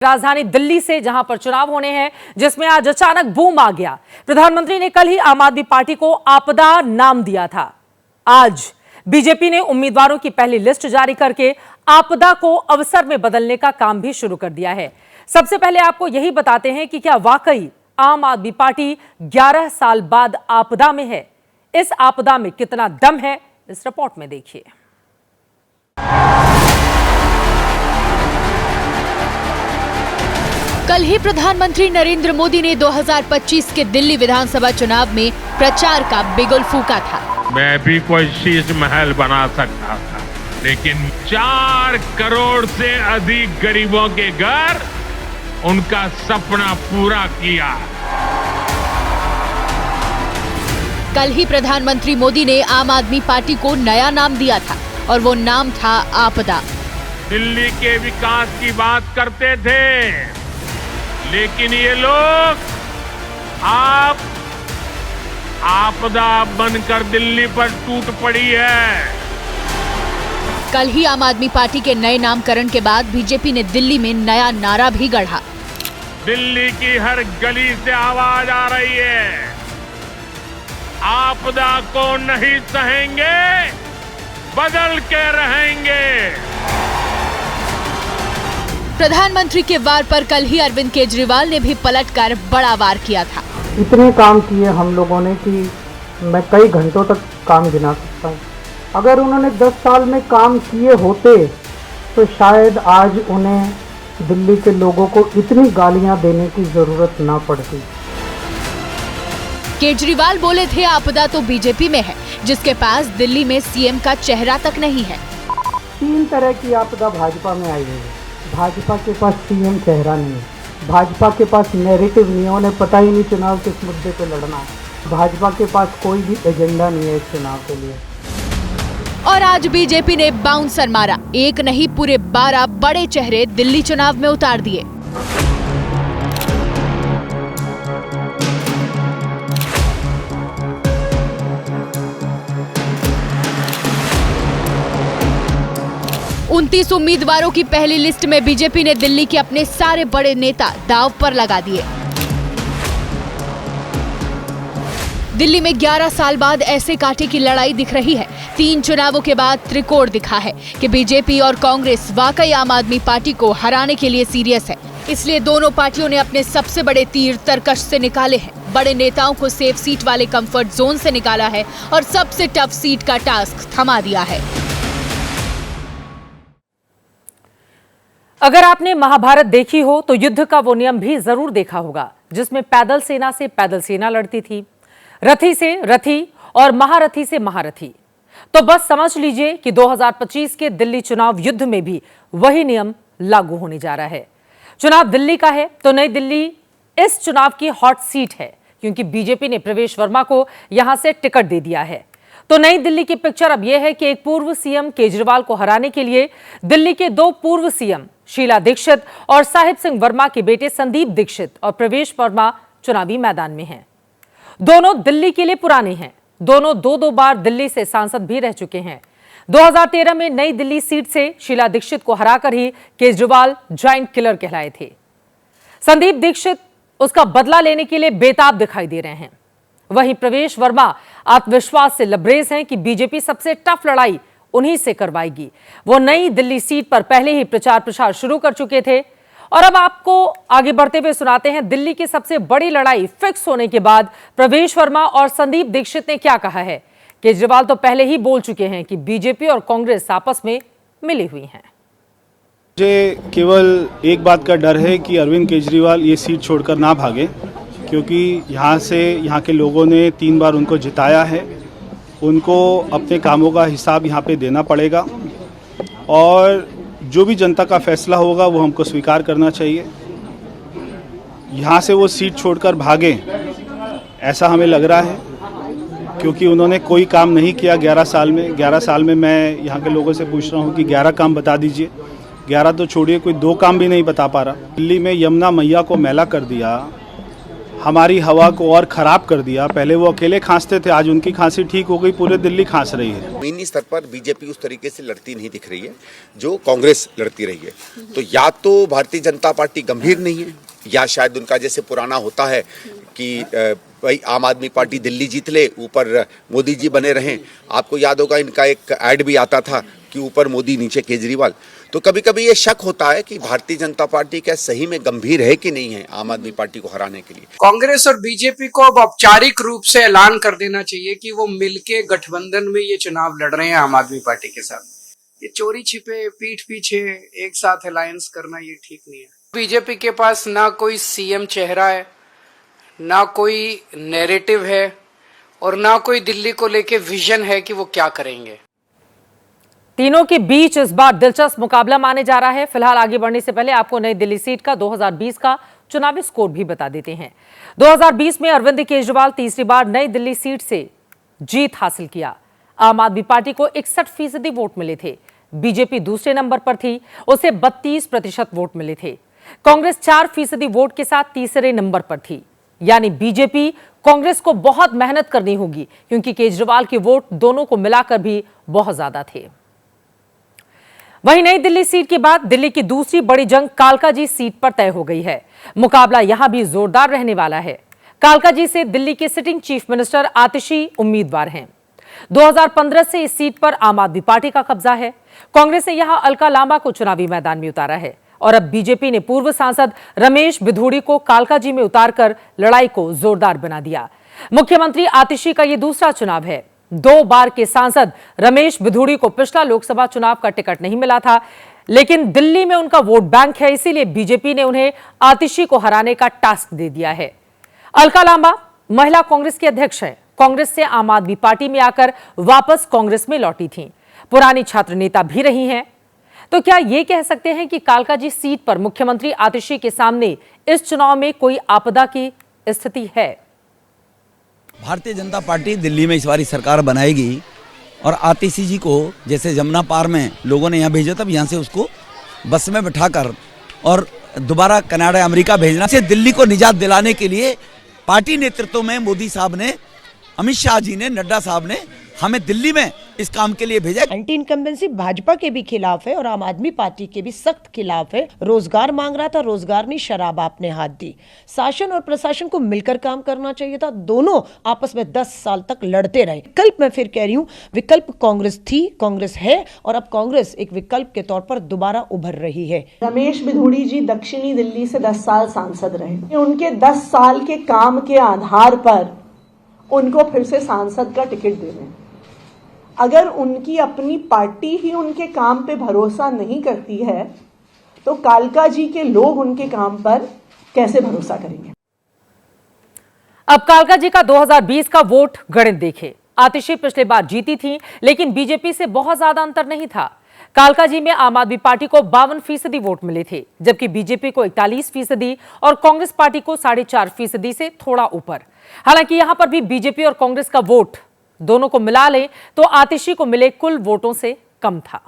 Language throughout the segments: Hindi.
राजधानी दिल्ली से जहां पर चुनाव होने हैं, जिसमें आज अचानक बूम आ गया। प्रधानमंत्री ने कल ही आम आदमी पार्टी को आपदा नाम दिया था। आज बीजेपी ने उम्मीदवारों की पहली लिस्ट जारी करके आपदा को अवसर में बदलने का काम भी शुरू कर दिया है। सबसे पहले आपको यही बताते हैं कि क्या वाकई आम आदमी पार्टी 11 साल बाद आपदा में है। इस आपदा में कितना दम है, इस रिपोर्ट में देखिए। कल ही प्रधानमंत्री नरेंद्र मोदी ने 2025 के दिल्ली विधानसभा चुनाव में प्रचार का बिगुल फूंका था। मैं भी कोई शीश महल बना सकता था, लेकिन 4 करोड़ से अधिक गरीबों के घर, उनका सपना पूरा किया। कल ही प्रधानमंत्री मोदी ने आम आदमी पार्टी को नया नाम दिया था और वो नाम था आपदा। दिल्ली के विकास की बात करते थे, लेकिन ये लोग आप आपदा बनकर दिल्ली पर टूट पड़ी है। कल ही आम आदमी पार्टी के नए नामकरण के बाद बीजेपी ने दिल्ली में नया नारा भी गढ़ा। दिल्ली की हर गली से आवाज आ रही है, आपदा को नहीं सहेंगे, बदल के रहेंगे। प्रधानमंत्री के वार पर कल ही अरविंद केजरीवाल ने भी पलटकर बड़ा वार किया था। इतने काम किए हम लोगों ने कि मैं कई घंटों तक काम गिना सकता हूँ। अगर उन्होंने 10 साल में काम किए होते तो शायद आज उन्हें दिल्ली के लोगों को इतनी गालियां देने की जरूरत ना पड़ती। केजरीवाल बोले थे आपदा तो बीजेपी में है, जिसके पास दिल्ली में सीएम का चेहरा तक नहीं है। 3 तरह की आपदा भाजपा में आई है। भाजपा के पास सीएम चेहरा नहीं है, भाजपा के पास नैरेटिव नहीं है, उन्हें पता ही नहीं चुनाव किस मुद्दे पे लड़ना है, भाजपा के पास कोई भी एजेंडा नहीं है इस चुनाव के लिए। और आज बीजेपी ने बाउंसर मारा, एक नहीं पूरे 12 बड़े चेहरे दिल्ली चुनाव में उतार दिए। उनतीस उम्मीदवारों की पहली लिस्ट में बीजेपी ने दिल्ली के अपने सारे बड़े नेता दांव पर लगा दिए। दिल्ली में 11 साल बाद ऐसे कांटे की लड़ाई दिख रही है। 3 चुनावों के बाद त्रिकोण दिखा है कि बीजेपी और कांग्रेस वाकई आम आदमी पार्टी को हराने के लिए सीरियस है। इसलिए दोनों पार्टियों ने अपने सबसे बड़े तीर तरकश से निकाले हैं। बड़े नेताओं को सेफ सीट वाले कंफर्ट जोन से निकाला है और सबसे टफ सीट का टास्क थमा दिया है। अगर आपने महाभारत देखी हो तो युद्ध का वो नियम भी जरूर देखा होगा, जिसमें पैदल सेना से पैदल सेना लड़ती थी, रथी से रथी और महारथी से महारथी। तो बस समझ लीजिए कि 2025 के दिल्ली चुनाव युद्ध में भी वही नियम लागू होने जा रहा है। चुनाव दिल्ली का है तो नई दिल्ली इस चुनाव की हॉट सीट है, क्योंकि बीजेपी ने प्रवेश वर्मा को यहां से टिकट दे दिया है। तो नई दिल्ली की पिक्चर अब यह है कि एक पूर्व सीएम केजरीवाल को हराने के लिए दिल्ली के 2 पूर्व सीएम शीला दीक्षित और साहिब सिंह वर्मा के बेटे संदीप दीक्षित और प्रवेश वर्मा चुनावी मैदान में हैं। दोनों दिल्ली के लिए पुराने हैं, दोनों 2-2 बार दिल्ली से सांसद भी रह चुके हैं। 2013 में नई दिल्ली सीट से शीला दीक्षित को हराकर ही केजरीवाल जायंट किलर कहलाए थे। संदीप दीक्षित उसका बदला लेने के लिए बेताब दिखाई दे रहे हैं। वहीं प्रवेश वर्मा आत्मविश्वास से लबरेज हैं कि बीजेपी सबसे टफ लड़ाई उन्हीं से करवाएगी। वो नई दिल्ली सीट पर पहले ही प्रचार प्रसार शुरू कर चुके थे। और अब आपको आगे बढ़ते हुए सुनाते हैं दिल्ली की सबसे बड़ी लड़ाई फिक्स होने के बाद प्रवेश वर्मा और संदीप दीक्षित ने क्या कहा है। केजरीवाल तो पहले ही बोल चुके हैं कि बीजेपी और कांग्रेस आपस में मिली हुई हैं। मुझे केवल एक बात का डर है कि अरविंद केजरीवाल ये सीट छोड़कर ना भागे, क्योंकि यहाँ के लोगों ने 3 बार उनको जिताया है। उनको अपने कामों का हिसाब यहाँ पे देना पड़ेगा और जो भी जनता का फैसला होगा वो हमको स्वीकार करना चाहिए। यहाँ से वो सीट छोड़कर भागें ऐसा हमें लग रहा है, क्योंकि उन्होंने कोई काम नहीं किया 11 साल में। 11 साल में मैं यहाँ के लोगों से पूछ रहा हूँ कि 11 काम बता दीजिए। 11 तो छोड़िए, कोई 2 काम भी नहीं बता पा रहा। दिल्ली में यमुना मैया को मैला कर दिया, हमारी हवा को और ख़राब कर दिया। पहले वो अकेले खांसते थे, आज उनकी खांसी ठीक हो गई, पूरे दिल्ली खांस रही है। जमीनी स्तर पर बीजेपी उस तरीके से लड़ती नहीं दिख रही है जो कांग्रेस लड़ती रही है। तो या तो भारतीय जनता पार्टी गंभीर नहीं है, या शायद उनका जैसे पुराना होता है कि भाई आम आदमी पार्टी दिल्ली जीत ले, ऊपर मोदी जी बने रहें। आपको याद होगा इनका एक ऐड भी आता था कि ऊपर मोदी नीचे केजरीवाल। तो कभी कभी ये शक होता है कि भारतीय जनता पार्टी क्या सही में गंभीर है कि नहीं है आम आदमी पार्टी को हराने के लिए। कांग्रेस और बीजेपी को अब औपचारिक रूप से ऐलान कर देना चाहिए कि वो मिलके गठबंधन में ये चुनाव लड़ रहे हैं आम आदमी पार्टी के साथ। ये चोरी छिपे पीठ पीछे एक साथ अलायंस करना ये ठीक नहीं है। बीजेपी के पास ना कोई सीएम चेहरा है, ना कोई नैरेटिव है, और ना कोई दिल्ली को लेके विजन है कि वो क्या करेंगे। तीनों के बीच इस बार दिलचस्प मुकाबला माने जा रहा है। फिलहाल आगे बढ़ने से पहले आपको नई दिल्ली सीट का 2020 का चुनावी स्कोर भी बता देते हैं। 2020 में अरविंद केजरीवाल तीसरी बार नई दिल्ली सीट से जीत हासिल किया। आम आदमी पार्टी को 61% वोट मिले थे। बीजेपी दूसरे नंबर पर थी, उसे 32% वोट मिले थे। कांग्रेस 4% वोट के साथ तीसरे नंबर पर थी। यानी बीजेपी कांग्रेस को बहुत मेहनत करनी होगी, क्योंकि केजरीवाल के वोट दोनों को मिलाकर भी बहुत ज्यादा थे। वहीं नई दिल्ली सीट के बाद दिल्ली की दूसरी बड़ी जंग कालकाजी सीट पर तय हो गई है। मुकाबला यहां भी जोरदार रहने वाला है। कालकाजी से दिल्ली के सिटिंग चीफ मिनिस्टर आतिशी उम्मीदवार हैं। 2015 से इस सीट पर आम आदमी पार्टी का कब्जा है। कांग्रेस ने यहां अलका लांबा को चुनावी मैदान में उतारा है, और अब बीजेपी ने पूर्व सांसद रमेश बिधूड़ी को कालकाजी में उतारकर लड़ाई को जोरदार बना दिया। मुख्यमंत्री आतिशी का यह दूसरा चुनाव है। 2 बार के सांसद रमेश बिधूड़ी को पिछला लोकसभा चुनाव का टिकट नहीं मिला था, लेकिन दिल्ली में उनका वोट बैंक है, इसीलिए बीजेपी ने उन्हें आतिशी को हराने का टास्क दे दिया है। अलका लांबा महिला कांग्रेस की अध्यक्ष है। कांग्रेस से आम आदमी पार्टी में आकर वापस कांग्रेस में लौटी थीं। पुरानी छात्र नेता भी रही हैं। तो क्या ये कह सकते हैं कि कालकाजी सीट पर मुख्यमंत्री आतिशी के सामने इस चुनाव में कोई आपदा की स्थिति है? भारतीय जनता पार्टी दिल्ली में इस बार सरकार बनाएगी, और आतिशी जी को जैसे जमुना पार में लोगों ने यहाँ भेजा, तब यहाँ से उसको बस में बिठाकर और दोबारा कनाडा अमेरिका भेजना से दिल्ली को निजात दिलाने के लिए पार्टी नेतृत्व में मोदी साहब ने, अमित शाह जी ने, नड्डा साहब ने हमें दिल्ली में इस काम के लिए भेजा। एंटी इनकम्बेंसी भाजपा के भी खिलाफ है और आम आदमी पार्टी के भी सख्त खिलाफ है। रोजगार मांग रहा था, रोजगार नहीं शराब आपने हाथ दी। शासन और प्रशासन को मिलकर काम करना चाहिए था। दोनों आपस में 10 साल तक लड़ते रहे। विकल्प, मैं फिर कह रही हूँ, विकल्प कांग्रेस थी, कांग्रेस है, और अब कांग्रेस एक विकल्प के तौर पर दोबारा उभर रही है। रमेश बिधूड़ी जी दक्षिणी दिल्ली से 10 साल सांसद रहे। उनके 10 साल के काम के आधार पर उनको फिर से सांसद का टिकट दे दें। अगर उनकी अपनी पार्टी ही उनके काम पे भरोसा नहीं करती है, तो कालकाजी के लोग उनके काम पर कैसे भरोसा करेंगे? अब कालकाजी का 2020 का वोट गणित देखें। आतिशी पिछले बार जीती थी, लेकिन बीजेपी से बहुत ज्यादा अंतर नहीं था। कालकाजी में आम आदमी पार्टी को 52% वोट मिले थे, जबकि बीजेपी को 41% और कांग्रेस पार्टी को 4.5% से थोड़ा ऊपर। हालांकि यहां पर भी बीजेपी और कांग्रेस का वोट दोनों को मिला ले तो आतिशी को मिले कुल वोटों से कम था।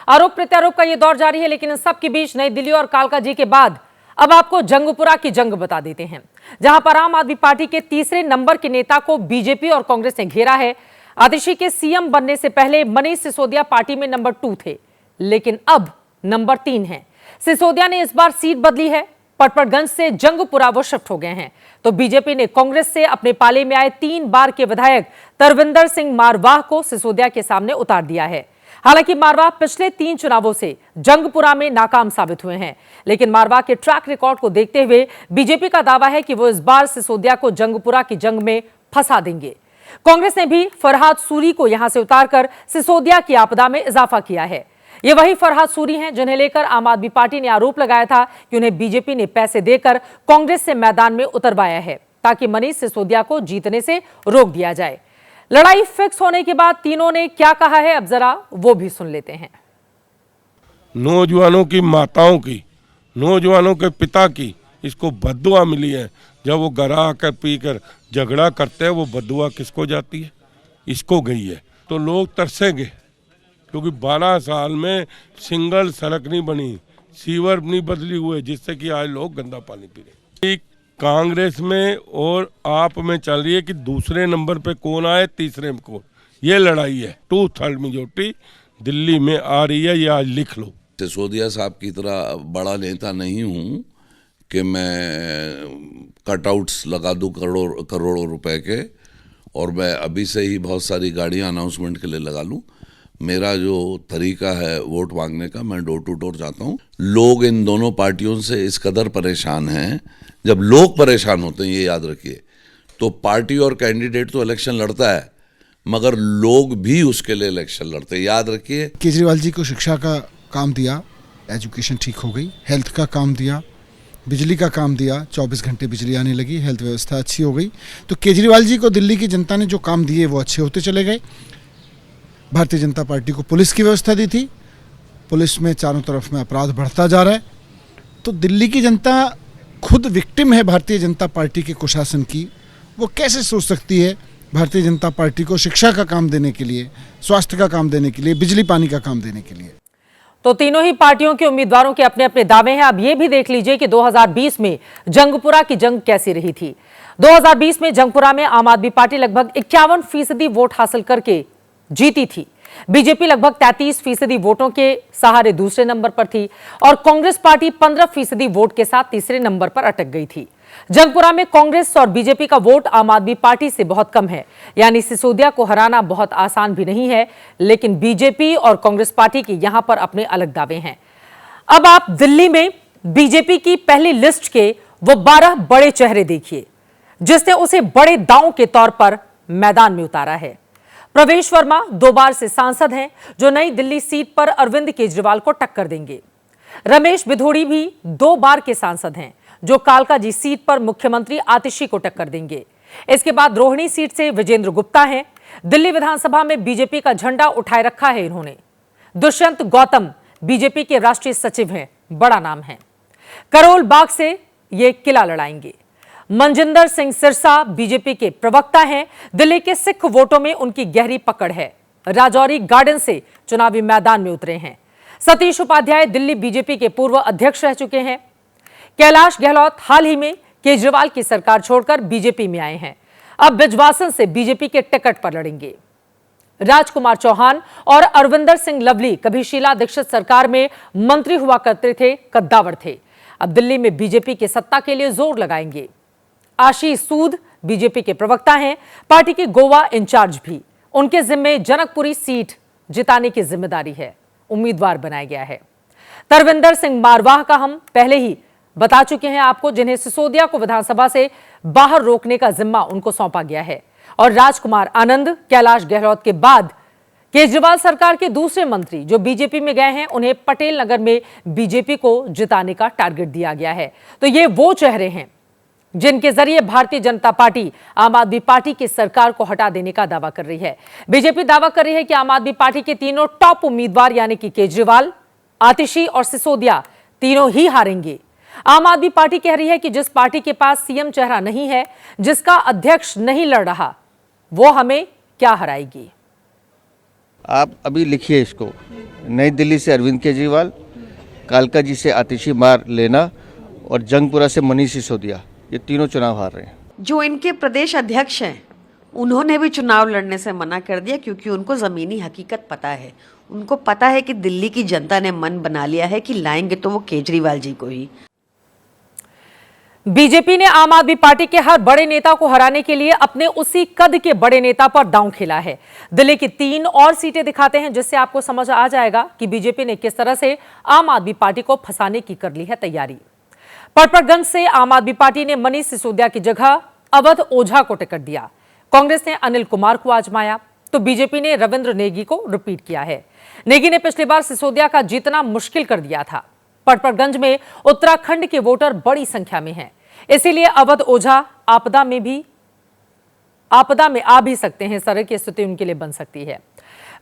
आरोप प्रत्यारोप का यह दौर जारी है, लेकिन इन सब के बीच नई दिल्ली और कालकाजी के बाद अब आपको जंगपुरा की जंग बता देते हैं, जहां पर आम आदमी पार्टी के तीसरे नंबर के नेता को बीजेपी और कांग्रेस ने घेरा है। आतिशी के सीएम बनने से पहले मनीष सिसोदिया पार्टी में नंबर 2 थे, लेकिन अब नंबर 3 हैं। सिसोदिया ने इस बार सीट बदली है। पटपड़गंज से जंगपुरा वो शिफ्ट हो गए हैं। तो बीजेपी ने कांग्रेस से अपने पाले में आए 3 बार के विधायक तरविंदर सिंह मारवाह को सिसोदिया के सामने उतार दिया है। हालांकि मारवाह पिछले 3 चुनावों से जंगपुरा में नाकाम साबित हुए हैं, लेकिन मारवाह के ट्रैक रिकॉर्ड को देखते हुए बीजेपी का दावा है कि वो इस बार सिसोदिया को जंगपुरा की जंग में फंसा देंगे। कांग्रेस ने भी फरहाद सूरी को यहां से उतारकर सिसोदिया की आपदा में इजाफा किया है। ये वही फरहाद सूरी हैं जिन्हें लेकर आम आदमी पार्टी ने आरोप लगाया था कि उन्हें बीजेपी ने पैसे देकर कांग्रेस से मैदान में उतरवाया है, ताकि मनीष सिसोदिया को जीतने से रोक दिया जाए। लड़ाई फिक्स होने के बाद तीनों ने क्या कहा है, अब जरा वो भी सुन लेते हैं। नौजवानों की माताओं की, नौजवानों के पिता की इसको बद्दुआ मिली है। जब वो घर आकर पीकर झगड़ा करते हैं, वो बद्दुआ किसको जाती है? इसको गई है। तो लोग तरसेंगे, क्योंकि 12 साल में सिंगल सड़क नहीं बनी, सीवर नहीं बदली हुए, जिससे कि आज लोग गंदा पानी पी रहे। कांग्रेस में और आप में चल रही है कि दूसरे नंबर पे कौन आए, तीसरे में कौन। ये लड़ाई है। 2/3 मेजोरिटी दिल्ली में आ रही है, ये आज लिख लो। सिसोदिया साहब की तरह बड़ा नेता नहीं हूँ कि मैं कटआउट्स लगा दूं करोड़ों रुपए के, और मैं अभी से ही बहुत सारी गाड़ियां अनाउंसमेंट के लिए लगा लूं। मेरा जो तरीका है वोट मांगने का, मैं डोर टू डोर जाता हूं। लोग इन दोनों पार्टियों से इस कदर परेशान हैं। जब लोग परेशान होते हैं, ये याद रखिए, तो पार्टी और कैंडिडेट तो इलेक्शन लड़ता है, मगर लोग भी उसके लिए इलेक्शन लड़ते हैं, याद रखिए। केजरीवाल जी को शिक्षा का काम दिया, एजुकेशन ठीक हो गई, हेल्थ का काम दिया, बिजली का काम दिया, 24 घंटे बिजली आने लगी, हेल्थ व्यवस्था अच्छी हो गई। तो केजरीवाल जी को दिल्ली की जनता ने जो काम दिए वो अच्छे होते चले गए। भारतीय जनता पार्टी को पुलिस की व्यवस्था दी थी, पुलिस में चारों तरफ में अपराध बढ़ता जा रहा है। तो दिल्ली की जनता खुद विक्टिम है भारतीय जनता पार्टी के कुशासन की। वो कैसे सोच सकती है भारतीय जनता पार्टी को शिक्षा का काम देने के लिए, स्वास्थ्य का काम देने के लिए, बिजली पानी का काम देने के लिए। तो तीनों ही पार्टियों के उम्मीदवारों के अपने अपने दावे हैं। अब ये भी देख लीजिए कि 2020 में जंगपुरा की जंग कैसी रही थी। 2020 में जंगपुरा में आम आदमी पार्टी लगभग 51% वोट हासिल करके जीती थी। बीजेपी लगभग 33% वोटों के सहारे दूसरे नंबर पर थी और कांग्रेस पार्टी 15% वोट के साथ तीसरे नंबर पर अटक गई थी। जंगपुरा में कांग्रेस और बीजेपी का वोट आम आदमी पार्टी से बहुत कम है, यानी सिसोदिया को हराना बहुत आसान भी नहीं है, लेकिन बीजेपी और कांग्रेस पार्टी के यहां पर अपने अलग दावे हैं। अब आप दिल्ली में बीजेपी की पहली लिस्ट के वो 12 बड़े चेहरे देखिए जिसने उसे बड़े दांव के तौर पर मैदान में उतारा है। प्रवेश वर्मा 2 बार से सांसद हैं जो नई दिल्ली सीट पर अरविंद केजरीवाल को टक्कर देंगे। रमेश बिधूड़ी भी 2 बार के सांसद हैं जो कालकाजी सीट पर मुख्यमंत्री आतिशी को टक्कर देंगे। इसके बाद रोहिणी सीट से विजेंद्र गुप्ता हैं। दिल्ली विधानसभा में बीजेपी का झंडा उठाए रखा है इन्होंने। दुष्यंत गौतम बीजेपी के राष्ट्रीय सचिव हैं, बड़ा नाम है। करोल बाग से ये किला लड़ाएंगे। मनजिंदर सिंह सिरसा बीजेपी के प्रवक्ता हैं। दिल्ली के सिख वोटों में उनकी गहरी पकड़ है। राजौरी गार्डन से चुनावी मैदान में उतरे हैं। सतीश उपाध्याय दिल्ली बीजेपी के पूर्व अध्यक्ष रह चुके हैं। कैलाश गहलोत हाल ही में केजरीवाल की सरकार छोड़कर बीजेपी में आए हैं। अब बिजवासन से बीजेपी के टिकट पर लड़ेंगे। राजकुमार चौहान और अरविंदर सिंह लवली कभी शीला दीक्षित सरकार में मंत्री हुआ करते थे, कद्दावर थे। अब दिल्ली में बीजेपी की सत्ता के लिए जोर लगाएंगे। आशीष सूद बीजेपी के प्रवक्ता हैं, पार्टी के गोवा इंचार्ज भी। उनके जिम्मे जनकपुरी सीट जिताने की जिम्मेदारी है, उम्मीदवार बनाया गया है। तरविंदर सिंह मारवाह का हम पहले ही बता चुके हैं आपको, जिन्हें सिसोदिया को विधानसभा से बाहर रोकने का जिम्मा उनको सौंपा गया है। और राजकुमार आनंद कैलाश गहलोत के बाद केजरीवाल सरकार के दूसरे मंत्री जो बीजेपी में गए हैं, उन्हें पटेल नगर में बीजेपी को जिताने का टारगेट दिया गया है। तो ये वो चेहरे हैं जिनके जरिए भारतीय जनता पार्टी आम आदमी पार्टी की सरकार को हटा देने का दावा कर रही है। बीजेपी दावा कर रही है कि आम आदमी पार्टी के तीनों टॉप उम्मीदवार यानी कि केजरीवाल, आतिशी और सिसोदिया तीनों ही हारेंगे। आम आदमी पार्टी कह रही है कि जिस पार्टी के पास सीएम चेहरा नहीं है, जिसका अध्यक्ष नहीं लड़ रहा, वो हमें क्या हराएगी। आप अभी लिखिए इसको, नई दिल्ली से अरविंद केजरीवाल, कालकाजी से आतिशी मार लेना और जंगपुरा से मनीष सिसोदिया, ये तीनों चुनाव हार रहे हैं। जो इनके प्रदेश अध्यक्ष हैं उन्होंने भी चुनाव लड़ने से मना कर दिया क्योंकि उनको ज़मीनी हकीकत पता है। उनको पता है कि दिल्ली की जनता ने मन बना लिया है कि लाएंगे तो वो केजरीवाल जी को ही। बीजेपी ने आम आदमी पार्टी के हर बड़े नेता को हराने के लिए अपने उसी कद के बड़े नेता पर दांव खेला है। दिल्ली की 3 और सीटें दिखाते हैं जिससे आपको समझ आ जाएगा कि बीजेपी ने किस तरह से आम आदमी पार्टी को फंसाने की कर ली है तैयारी। पटपरगंज से आम आदमी पार्टी ने मनीष सिसोदिया की जगह अवध ओझा को टिकट दिया। कांग्रेस ने अनिल कुमार को आजमाया तो बीजेपी ने रविंद्र नेगी को रिपीट किया है। नेगी ने पिछली बार सिसोदिया का जीतना मुश्किल कर दिया था। पटपरगंज में उत्तराखंड के वोटर बड़ी संख्या में हैं, इसीलिए अवध ओझा आपदा में आ भी सकते हैं। इस तरह की स्थिति उनके लिए बन सकती है।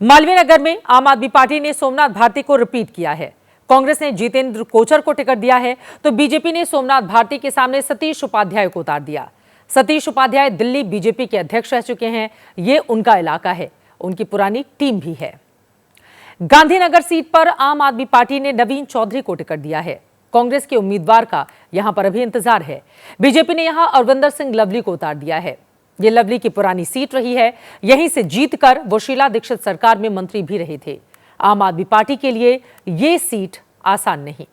मालवीय नगर में आम आदमी पार्टी ने सोमनाथ भारती को रिपीट किया है। कांग्रेस ने जितेंद्र कोचर को टिकट दिया है तो बीजेपी ने सोमनाथ भारती के सामने सतीश उपाध्याय को उतार दिया। सतीश उपाध्याय दिल्ली बीजेपी के अध्यक्ष रह चुके हैं, ये उनका इलाका है, उनकी पुरानी टीम भी है। गांधीनगर सीट पर आम आदमी पार्टी ने नवीन चौधरी को टिकट दिया है। कांग्रेस के उम्मीदवार का यहां पर अभी इंतजार है। बीजेपी ने यहां अरविंदर सिंह लवली को उतार दिया है। ये लवली की पुरानी सीट रही है। यहीं से जीतकर वो शीला दीक्षित सरकार में मंत्री भी रहे थे। आम आदमी पार्टी के लिए ये सीट आसान नहीं।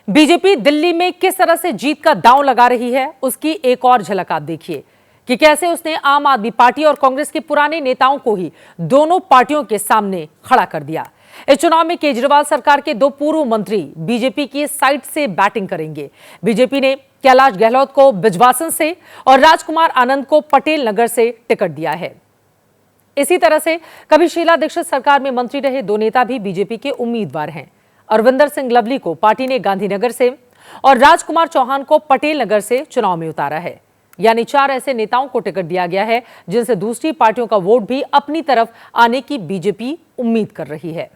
बीजेपी दिल्ली में किस तरह से जीत का दांव लगा रही है, उसकी एक और झलक आप देखिए कि कैसे उसने आम आदमी पार्टी और कांग्रेस के पुराने नेताओं को ही दोनों पार्टियों के सामने खड़ा कर दिया। इस चुनाव में केजरीवाल सरकार के 2 पूर्व मंत्री बीजेपी की साइड से बैटिंग करेंगे। बीजेपी ने कैलाश गहलोत को बिजवासन से और राजकुमार आनंद को पटेल नगर से टिकट दिया है। इसी तरह से कभी शीला दीक्षित सरकार में मंत्री रहे 2 नेता भी बीजेपी के उम्मीदवार हैं। अरविंदर सिंह लवली को पार्टी ने गांधीनगर से और राजकुमार चौहान को पटेल नगर से चुनाव में उतारा है। यानी 4 ऐसे नेताओं को टिकट दिया गया है जिनसे दूसरी पार्टियों का वोट भी अपनी तरफ आने की बीजेपी उम्मीद कर रही है।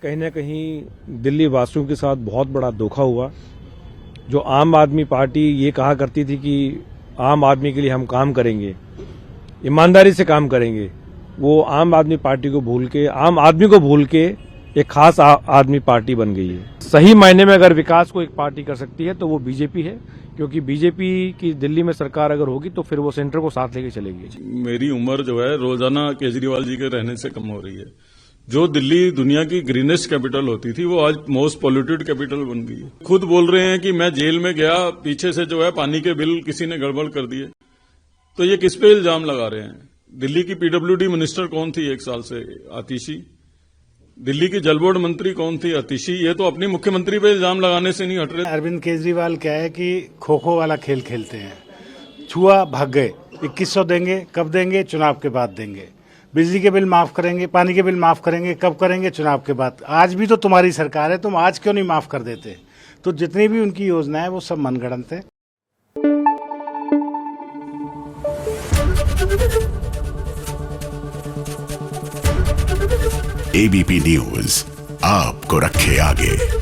कहीं ना कहीं दिल्ली वासियों के साथ बहुत बड़ा धोखा हुआ। जो आम आदमी पार्टी ये कहा करती थी कि आम आदमी के लिए हम काम करेंगे, ईमानदारी से काम करेंगे, वो आम आदमी पार्टी को भूल के, आम आदमी को भूल के एक खास आदमी पार्टी बन गई है। सही मायने में अगर विकास को एक पार्टी कर सकती है तो वो बीजेपी है, क्योंकि बीजेपी की दिल्ली में सरकार अगर होगी तो फिर वो सेंटर को साथ लेके चलेगी। मेरी उम्र जो है रोजाना केजरीवाल जी के रहने से कम हो रही है। जो दिल्ली दुनिया की ग्रीनेस्ट कैपिटल होती थी वो आज मोस्ट पॉल्यूटेड कैपिटल बन गई है। खुद बोल रहे हैं कि मैं जेल में गया, पीछे से जो है पानी के बिल किसी ने गड़बड़ कर दिए। तो ये किस पे इल्जाम लगा रहे हैं? दिल्ली की पीडब्ल्यूडी मिनिस्टर कौन थी 1 साल से? आतिशी। दिल्ली की जल बोर्ड मंत्री कौन थी? आतिशी। ये तो अपनी मुख्यमंत्री पे इल्जाम लगाने से नहीं हट रहे। अरविंद केजरीवाल क्या है कि खो खो वाला खेल खेलते हैं। छुआ भाग गए। 2100 देंगे, कब देंगे? चुनाव के बाद देंगे। बिजली के बिल माफ करेंगे, पानी के बिल माफ करेंगे, कब करेंगे? चुनाव के बाद। आज भी तो तुम्हारी सरकार है, तुम आज क्यों नहीं माफ कर देते? तो जितनी भी उनकी योजना है वो सब मनगढ़ंत है। एबीपी न्यूज आपको रखे आगे।